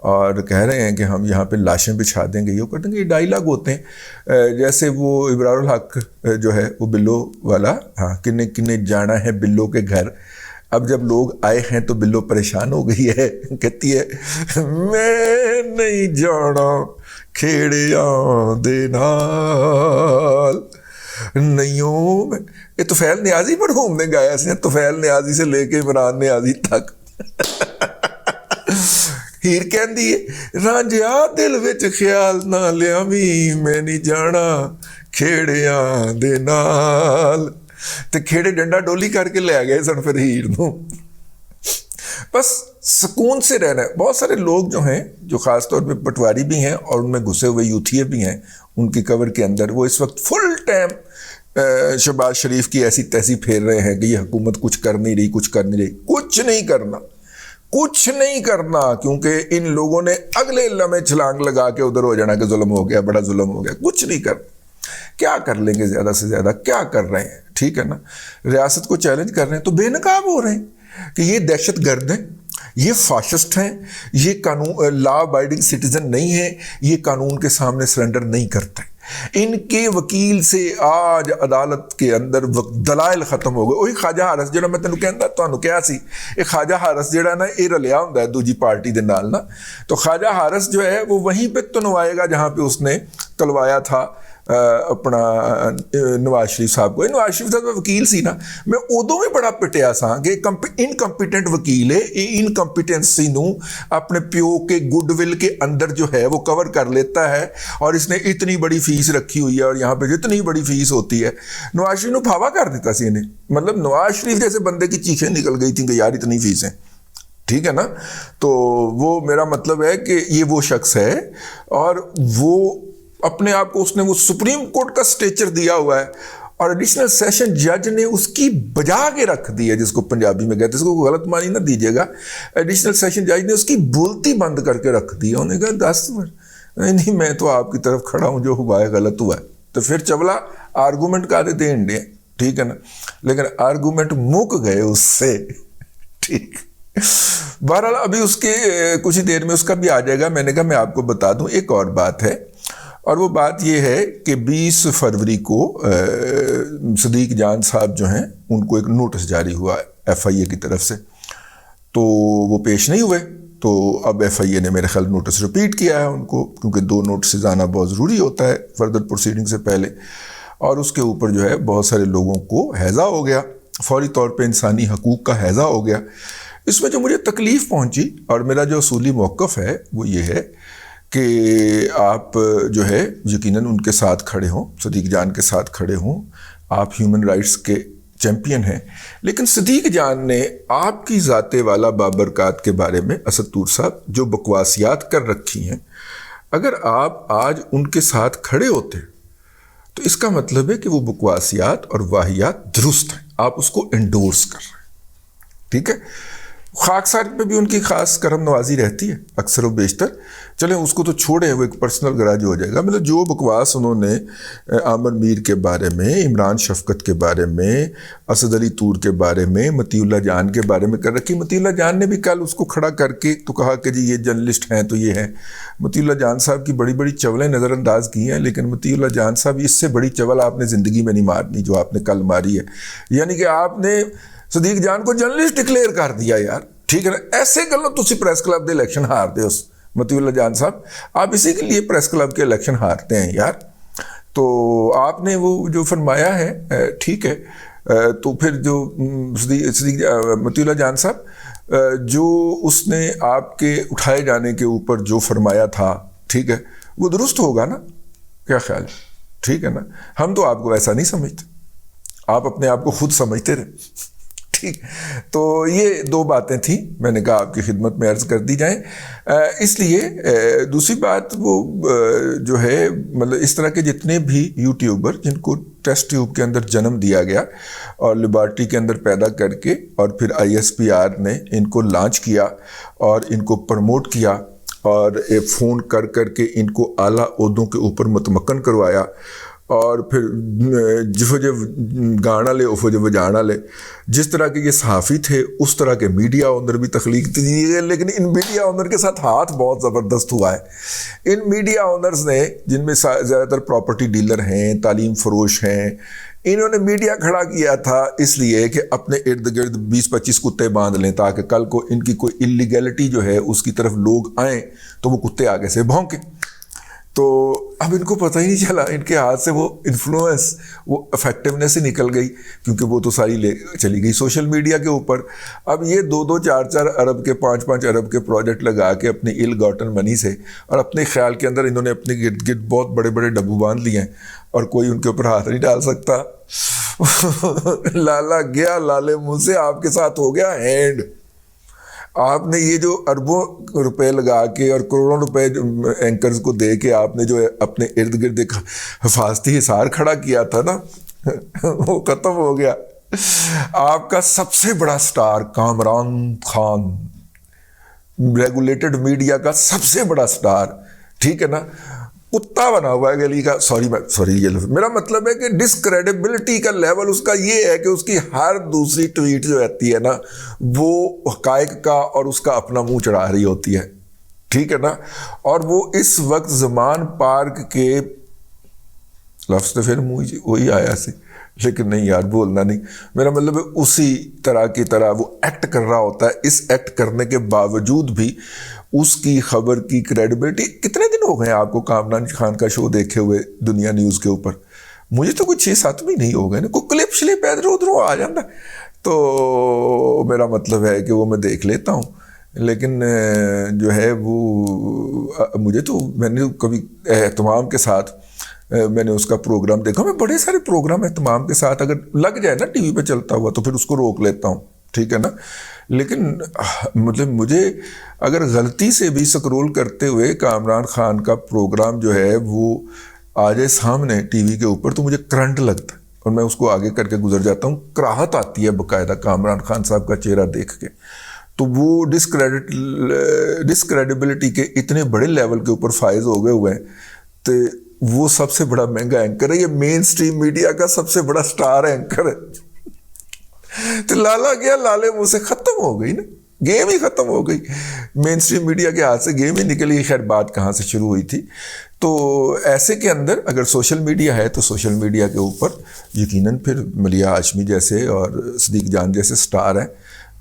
اور کہہ رہے ہیں کہ ہم یہاں پہ لاشیں بچھا دیں گے، یہ کر دیں گے. یہ ڈائیلاگ ہوتے ہیں. جیسے وہ ابرار الحق جو ہے وہ بلو والا، ہاں، کنے کنے جانا ہے بلو کے گھر. اب جب لوگ آئے ہیں تو بلو پریشان ہو گئی ہے، کہتی ہے میں نہیں جانا کھیڑیاں دے نال نہیں میں. یہ طفیل نیازی مرحوم نے گایا سی، طفیل نیازی سے لے کے عمران نیازی تک. ہیر کہندی ہے رانجھیا دل وچ خیال نہ لیاویں میں نہیں جانا کھیڑیاں دے نال. تے کھیڑے ڈنڈا ڈولی کر کے لے گئے سن پھر ہیر نو. بس سکون سے رہنا ہے. بہت سارے لوگ جو ہیں، جو خاص طور پہ پٹواری بھی ہیں اور ان میں گھسے ہوئے یوتھیے بھی ہیں ان کی کور کے اندر، وہ اس وقت فل ٹائم شہباز شریف کی ایسی تیسی پھیر رہے ہیں کہ یہ حکومت کچھ کر نہیں رہی، کچھ کر نہیں رہی. کچھ نہیں کرنا، کچھ نہیں کرنا، کیونکہ ان لوگوں نے اگلے لمحے چھلانگ لگا کے ادھر ہو جانا کہ ظلم ہو گیا، بڑا ظلم ہو گیا. کچھ نہیں کرنا. کیا کر لیں گے زیادہ سے زیادہ؟ کیا کر رہے ہیں؟ ٹھیک ہے نا، ریاست کو چیلنج کر رہے ہیں تو بے نقاب ہو رہے ہیں کہ یہ دہشت گرد ہیں، یہ فاشسٹ ہیں، یہ قانون لا ابائڈنگ سٹیزن نہیں ہے، یہ قانون کے سامنے سرنڈر نہیں کرتے. ان کے وکیل سے آج عدالت کے اندر دلائل ختم ہو گئے. وہی خواجہ حارث جہاں میں تینوں کہندا تانوں کیا سی، یہ خواجہ حارث جہاں نا یہ رلیا ہوندا ہے دوجی پارٹی دے نال نا. تو خواجہ حارث جو ہے وہ وہیں پہ تنوائے گا جہاں پہ اس نے تلوایا تھا اپنا نواز شریف صاحب کو. نواز شریف صاحب وکیل سی نا، میں ادوں بھی بڑا پٹیا سا کہ انکمپیٹنٹ وکیل ہے. یہ انکمپیٹنسی نو اپنے پیو کے گڈ ول کے اندر جو ہے وہ کور کر لیتا ہے، اور اس نے اتنی بڑی فیس رکھی ہوئی ہے، اور یہاں پہ جتنی بڑی فیس ہوتی ہے نواز شریف نو پھاوا کر دیتا سی انہیں. مطلب نواز شریف جیسے بندے کی چیخیں نکل گئی تھیں کہ یار اتنی فیسیں. ٹھیک ہے نا. تو وہ میرا مطلب ہے کہ یہ وہ شخص ہے، اور وہ اپنے آپ کو اس نے وہ سپریم کورٹ کا سٹیچر دیا ہوا ہے، اور ایڈیشنل سیشن جج نے اس کی بجا کے رکھ دی ہے، جس کو پنجابی میں کہتے ہیں، اس کو غلط معنی نہ دیجیے گا. ایڈیشنل سیشن جج نے اس کی بولتی بند کر کے رکھ دی ہے. انہوں نے کہا 10 نہیں، میں تو آپ کی طرف کھڑا ہوں، جو ہوا ہے غلط ہوا ہے. تو پھر چبلا آرگومنٹ کا دے انڈے. ٹھیک ہے نا. لیکن آرگومنٹ مک گئے اس سے. ٹھیک. بہرحال ابھی اس کے کچھ ہی دیر میں اس کا بھی آ جائے گا. میں نے کہا میں آپ کو بتا دوں ایک اور بات ہے، اور وہ بات یہ ہے کہ 20 فروری کو صدیق جان صاحب جو ہیں ان کو ایک نوٹس جاری ہوا FIA کی طرف سے، تو وہ پیش نہیں ہوئے. تو اب FIA نے میرے خیال نوٹس ریپیٹ کیا ہے ان کو، کیونکہ 2 نوٹسز آنا بہت ضروری ہوتا ہے فردر پروسیڈنگ سے پہلے. اور اس کے اوپر جو ہے بہت سارے لوگوں کو ہیضہ ہو گیا، فوری طور پہ انسانی حقوق کا ہیضہ ہو گیا. اس میں جو مجھے تکلیف پہنچی، اور میرا جو اصولی موقف ہے وہ یہ ہے کہ آپ جو ہے یقیناً ان کے ساتھ کھڑے ہوں، صدیق جان کے ساتھ کھڑے ہوں. آپ ہیومن رائٹس کے چیمپئن ہیں، لیکن صدیق جان نے آپ کی ذات والا بابرکات کے بارے میں اسد طور صاحب جو بکواسیات کر رکھی ہیں، اگر آپ آج ان کے ساتھ کھڑے ہوتے تو اس کا مطلب ہے کہ وہ بکواسیات اور واہیات درست ہیں، آپ اس کو انڈورس کر رہے ہیں. ٹھیک ہے. خاکسار پہ بھی ان کی خاص کرم نوازی رہتی ہے اکثر و بیشتر. چلیں اس کو تو چھوڑیں، وہ ایک پرسنل گراج ہو جائے گا. مطلب جو بکواس انہوں نے عامر میر کے بارے میں، عمران شفقت کے بارے میں، اسد علی طور کے بارے میں، مطیع اللہ جان کے بارے میں کر رکھی. مطیع اللہ جان نے بھی کل اس کو کھڑا کر کے تو کہا کہ جی یہ جرنلسٹ ہیں تو یہ ہیں. مطیع اللہ جان صاحب کی بڑی بڑی چولیں نظر انداز کی ہیں، لیکن مطیع اللہ جان صاحب اس سے بڑی چول آپ نے زندگی میں نہیں مارنی جو آپ نے کل ماری ہے. یعنی کہ آپ نے صدیق جان کو جرنلسٹ ڈکلیئر کر دیا یار. ٹھیک ہے نا. ایسے گلوں تسی پریس کلب دے الیکشن ہار دے اس مطیع اللہ جان صاحب، آپ اسی کے لیے پریس کلب کے الیکشن ہارتے ہیں یار. تو آپ نے وہ جو فرمایا ہے ٹھیک ہے. تو پھر جو مطیع اللہ جان صاحب جو اس نے آپ کے اٹھائے جانے کے اوپر جو فرمایا تھا، ٹھیک ہے، وہ درست ہوگا نا؟ کیا خیال ہے؟ ٹھیک ہے نا. ہم تو آپ کو ایسا نہیں سمجھتے، آپ اپنے آپ کو خود سمجھتے رہے. ٹھیک. تو یہ 2 باتیں تھیں، میں نے کہا آپ کی خدمت میں عرض کر دی جائیں. اس لیے دوسری بات وہ جو ہے مطلب اس طرح کے جتنے بھی یوٹیوبر جن کو ٹیسٹ ٹیوب کے اندر جنم دیا گیا اور لیبارٹری کے اندر پیدا کر کے، اور پھر ISPR نے ان کو لانچ کیا اور ان کو پروموٹ کیا، اور فون کر کے ان کو اعلیٰ عہدوں کے اوپر متمکن کروایا، اور پھر جفو جب گانا لے افو جب جانا لے. جس طرح کے یہ صحافی تھے اس طرح کے میڈیا اونر بھی تخلیق دی ہے. لیکن ان میڈیا اونر کے ساتھ ہاتھ بہت زبردست ہوا ہے. ان میڈیا اونرز نے، جن میں زیادہ تر پراپرٹی ڈیلر ہیں، تعلیم فروش ہیں، انہوں نے میڈیا کھڑا کیا تھا اس لیے کہ اپنے ارد گرد 20-25 کتے باندھ لیں تاکہ کل کو ان کی کوئی اللیگلٹی جو ہے اس کی طرف لوگ آئیں تو وہ کتے آگے سے بھونکیں. تو اب ان کو پتہ ہی نہیں چلا، ان کے ہاتھ سے وہ انفلوئنس، وہ افیکٹونیس ہی نکل گئی، کیونکہ وہ تو ساری چلی گئی سوشل میڈیا کے اوپر. اب یہ 2-2 4-4 ارب کے 5-5 ارب کے پروجیکٹ لگا کے اپنی ایل گاٹن منی سے اور اپنے خیال کے اندر انہوں نے اپنے گرد گرد بہت بڑے بڑے ڈبو باندھ لیے ہیں اور کوئی ان کے اوپر ہاتھ نہیں ڈال سکتا. لالا گیا لالے منہ سے، آپ کے ساتھ ہو گیا ہینڈ. آپ نے یہ جو اربوں روپے لگا کے اور کروڑوں روپے اینکرز کو دے کے آپ نے جو اپنے ارد گرد ایک حفاظتی حصار کھڑا کیا تھا نا، وہ ختم ہو گیا. آپ کا سب سے بڑا star Kamran Khan, regulated media کا سب سے بڑا سٹار، ٹھیک ہے نا، کتا بنا ہوا ہے گلی کا. سوری یہ لفظ میرا مطلب ہے کہ ڈسکریڈیبلٹی کا لیول اس کا یہ ہے کہ اس کی ہر دوسری ٹویٹ جو رہتی ہے نا وہ حقائق کا اور اس کا اپنا منہ چڑھا رہی ہوتی ہے، ٹھیک ہے نا. اور وہ اس وقت زمان پارک کے لفظ تو پھر منہ وہی آیا سی، لیکن نہیں یار بولنا نہیں. میرا مطلب ہے اسی طرح کی طرح وہ ایکٹ کر رہا ہوتا ہے. اس ایکٹ کرنے کے باوجود بھی اس کی خبر کی کریڈیبلٹی. کتنے دن ہو گئے آپ کو کامران خان کا شو دیکھے ہوئے دنیا نیوز کے اوپر؟ مجھے تو کوئی 6-7 مہینے ہی ہو گئے نا. کوئی کلپ شلپ ادھر ادھر آ جانا تو میرا مطلب ہے کہ وہ میں دیکھ لیتا ہوں. لیکن جو ہے وہ مجھے تو، میں نے کبھی اہتمام کے ساتھ میں نے اس کا پروگرام دیکھا. میں بڑے سارے پروگرام اہتمام کے ساتھ اگر لگ جائے نا ٹی وی پہ چلتا ہوا تو پھر اس کو روک لیتا ہوں، ٹھیک ہے نا. لیکن مطلب مجھے اگر غلطی سے بھی سکرول کرتے ہوئے کامران خان کا پروگرام جو ہے وہ آ جائے سامنے ٹی وی کے اوپر تو مجھے کرنٹ لگتا ہے اور میں اس کو آگے کر کے گزر جاتا ہوں. کراہت آتی ہے باقاعدہ کامران خان صاحب کا چہرہ دیکھ کے. تو وہ ڈسکریڈیبلٹی کے اتنے بڑے لیول کے اوپر فائز ہو گئے ہوئے ہیں. تو وہ سب سے بڑا مہنگا اینکر ہے، یہ مین سٹریم میڈیا کا سب سے بڑا سٹار اینکر ہے. تو لالا گیا لالے منہ سے، ختم ہو گئی نا، گیم ہی ختم ہو گئی. مین سٹریم میڈیا کے ہاتھ سے گیم ہی نکلی. خیر بات کہاں سے شروع ہوئی تھی. تو ایسے کے اندر اگر سوشل میڈیا ہے تو سوشل میڈیا کے اوپر یقیناً پھر ملیح ہاشمی جیسے اور صدیق جان جیسے سٹار ہیں.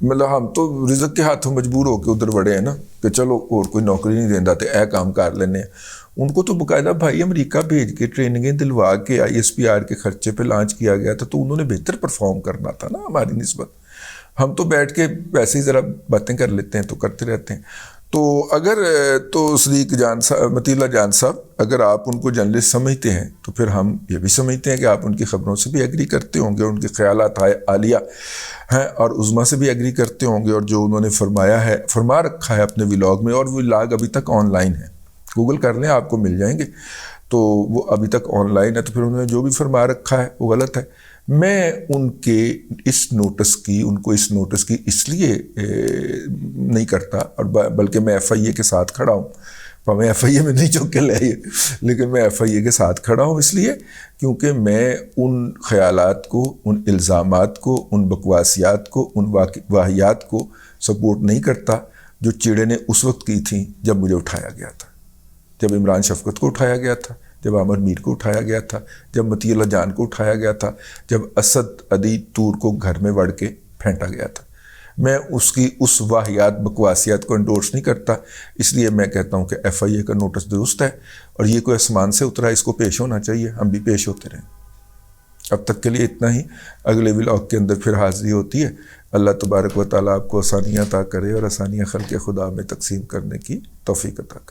مطلب ہم تو رزق کے ہاتھوں مجبور ہو کے ادھر بڑے ہیں نا کہ چلو اور کوئی نوکری نہیں دینا تے اے کام کر لینے ہیں. ان کو تو باقاعدہ بھائی امریکہ بھیج کے ٹریننگیں دلوا کے ISPR کے خرچے پہ لانچ کیا گیا تھا. تو انہوں نے بہتر پرفارم کرنا تھا نا ہماری نسبت. ہم تو بیٹھ کے ویسے ہی ذرا باتیں کر لیتے ہیں تو کرتے رہتے ہیں. تو اگر تو صدیق جان صاحب، مطیع جان صاحب، اگر آپ ان کو جرنلسٹ سمجھتے ہیں تو پھر ہم یہ بھی سمجھتے ہیں کہ آپ ان کی خبروں سے بھی ایگری کرتے ہوں گے، ان کے خیالات عالیہ ہیں اور عظمیٰ سے بھی ایگری کرتے ہوں گے. اور جو انہوں نے فرما رکھا ہے اپنے ولاگ میں، اور وہ ولاگ ابھی تک آن لائن ہے، گوگل کر لیں آپ کو مل جائیں گے. تو وہ ابھی تک آن لائن ہے. تو پھر انہوں نے جو بھی فرما رکھا ہے وہ غلط ہے. میں ان کے اس نوٹس کی اس لیے نہیں کرتا، اور بلکہ میں FIA کے ساتھ کھڑا ہوں. میں FIA میں نہیں چوک کے لے آئیے، لیکن میں FIA کے ساتھ کھڑا ہوں اس لیے کیونکہ میں ان خیالات کو، ان الزامات کو، ان بکواسیات کو، ان واہیات کو سپورٹ نہیں کرتا جو چیڑے نے اس وقت کی تھیں جب مجھے اٹھایا گیا تھا، جب عمران شفقت کو اٹھایا گیا تھا، جب عامر میر کو اٹھایا گیا تھا، جب مطیع جان کو اٹھایا گیا تھا، جب اسد عدی طور کو گھر میں وڑ کے پھینٹا گیا تھا. میں اس واہیات بکواسیات کو انڈورس نہیں کرتا. اس لیے میں کہتا ہوں کہ FIA کا نوٹس درست ہے اور یہ کوئی آسمان سے اترا، اس کو پیش ہونا چاہیے. ہم بھی پیش ہوتے رہیں. اب تک کے لیے اتنا ہی. اگلے ولاگ کے اندر پھر حاضری ہوتی ہے. اللہ تبارک و تعالیٰ آپ کو آسانیاں عطا کرے اور آسانیاں خلق خدا میں تقسیم کرنے کی توفیق عطا کرے.